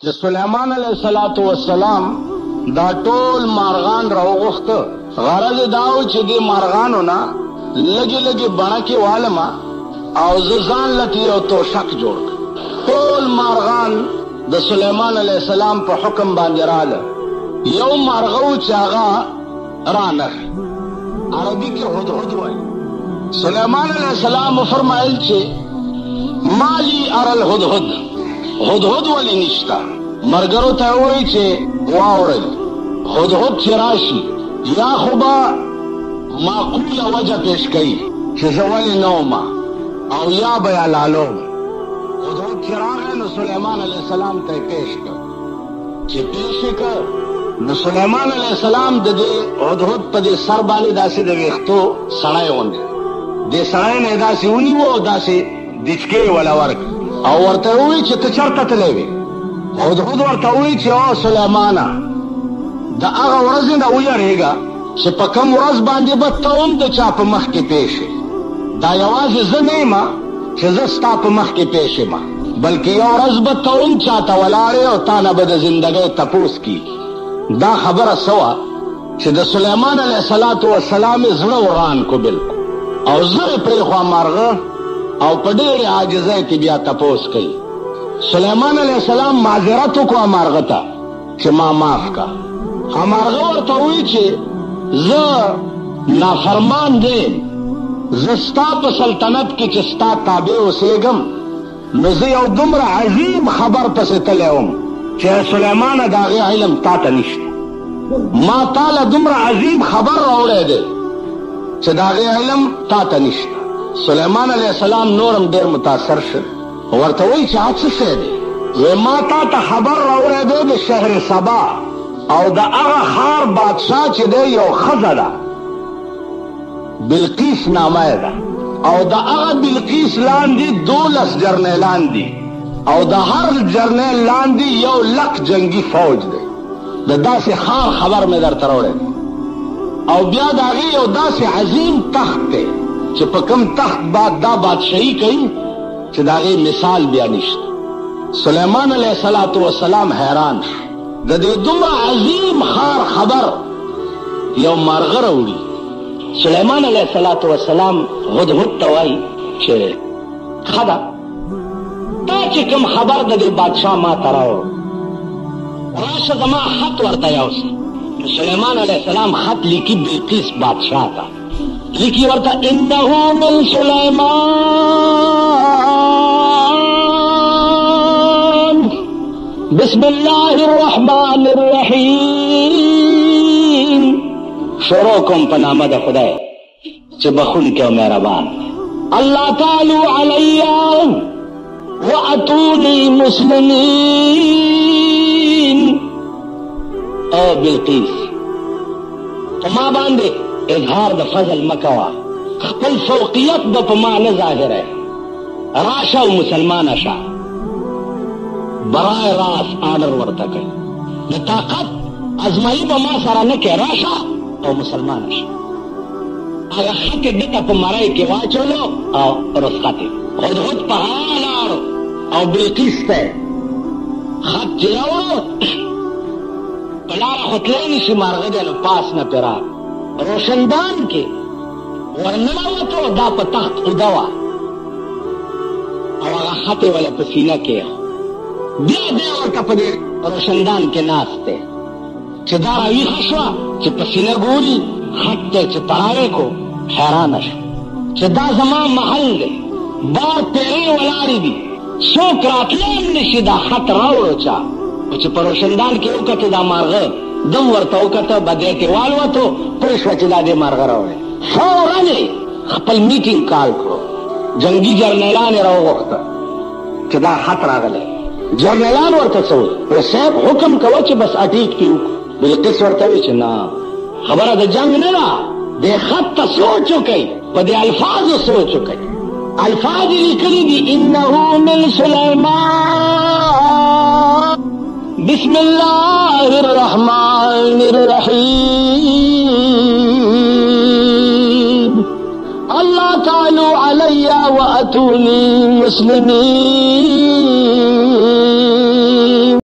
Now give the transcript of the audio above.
چې سلیمان علیه السلام دا ټول مارغان راوغوښته. غرض دا و چې دې مارغانو نه لږې لږې بڼه کې والمه او زه ځان لته یو توشک جوړ کړ. ټول مارغان د سلیمان علیه السلام په حکم باندې راله. یو مارغه و چې هغه رانغی، عربي کې هدهد وایي. سلیمان علیه السلام فرمایل چې مالی ار الهدهد، هدهد ولی نشتا. مرګرو ته وایي چې واورئ هدهد چې راشي یا خو به معقوله وجه پیش کوي چې زه ولې نه ومه او یا به یې لالوم. هدهد چې راغی نو سلیمان علیه السلام ته یې پیش کړ. چې پیش یې کړ نو سلیمان علیه السلام د دې هدهد په دې سر باندې داسې د ویښتو سړی غوندې دې سړی نه یې داسې ونیو او داسې دچکې یې وله ورکړ او ورته ووایي چې ته چېرته تللی وې؟ هدهد ورته وایي چې او سلیمانه د هغه ورځې نه ویرېږه چې په کوم ورځ باندې به ته هم د چا په مخ کې پیښ یې. دا یوازې زه نه یم چې زه ستا په مخ کې پیښ یم، بلکې یو ورځ به ته هم چاته ولاړې او تا نه به د زندګۍ تپوس کېږي. دا خبره څه وه چې د سلیمان علیه السلام یې زړه وران کو بلکل او زه یې پرېښوا مارغه او په ډېرې عاجزۍ کې بیا تپوس کوي. سلیمان علیه السلام معذرت وکړه مارغه ته چې ما معاف کا. مارغه ورته وایي چې زه نافرمان دیم، زه ستا په سلطنت کې چې ستا تابع اوسېږم نو زه یو دومره عظیم خبر پسې تللی وم چې سلیمانه د هغې علم تا ته نشته. ما تا له دومره عظیم خبر راوړی دی چې د هغې علم تا ته نشته. سلیمان علیه السلام نورم ډېر متاثر شه. ورته وایي چې هغه څه شی دی؟ وی ما تا ته خبر راوړی دی د شهر سبا او د هغه ښار بادشاه چې دی یو ښځه ده، بلقیس نامه یې ده، او د هغه بلقیس لاندې 12 جرنیلان دي او د هر جرنیل لاندې 100,000 جنگي فوج دی. د داسې ښار خبر مې درته راوړی دی او بیا د هغې یو داسې عظیم تخت دی چې په کوم تخت دا بادشاهي کوي چې د هغې مثال بیا نشته. سلیمان علیه السلام حیران شو. د دې دومره عظیم ښار خبر یو مارغه راوړي. سلیمان علیه السلام هدهد ته وایي چې ښه ده، تا چې کوم خبر د دې بادشاه ما ته راوړ، راشه زما خط ورته یوسه. سلیمان علیه السلام خط لیکي بلقیس بادشاه ته، لیکي ورته انه من سلیمان بسم الله الرحمن الرحیم. شروع کوم په نامه د خدای چې بخونکی او مهربان. الله تعالی علی واتونی مسلمین. او بلقیس په ما باندې اظهار د فضل مکوه، خپل فوقیت به په ما نه ظاهره، راشه او مسلمانه شه. برای راست آرډر ورته کوي، د طاقت ازمایي به ما سره نه کوي، راشه او مسلمانه شه. هغه خط یې دته په مرۍ کې واچولو او رخصت یې هدهد په هوا لاړو او بلقیس ته خط چې راوړو په لاره خو تللی نه شي، مارغه دی نو پاس نه پرې راغی. روشندان کې ورننوتو، دا په تخت اوده وه او هغه خط یې وله په سینه کې بیا دی ورته په دې روشندان کې ناست دی چې دا راویښه شوه چې په سینه ګوري خط دی چې تراوی کو. حیرانه شو چې دا زما محل دی، بار پیرې ولاړې دي، څوک راتلی هم نه شي دا خط راوړو چا. چې په روشندان کې وکتو دا مارغه دم ورته وکته، بدۍ کې والوتو، پوه شوه چې دا دې مارغه راوړی. فورا یې خپل میټینګ کال کړو، جنګي جرنیلان یې راوغوښته چې دا خط راغلی. جرنیلان ورته څه وایي؟ صاحب حکم کوه چې بس اټیک پې وکړو. بلقیس ورته وایي چې نه، خبره د جنګ نه ده، دې خط ته سوچ وکئ، په دې الفاظو سوچ وکئ. الفاظ یې لیکلي دي انه من سلیمان بسم الله الرحمن الرحیم. اللہ تعالی علی واتونی مسلمین.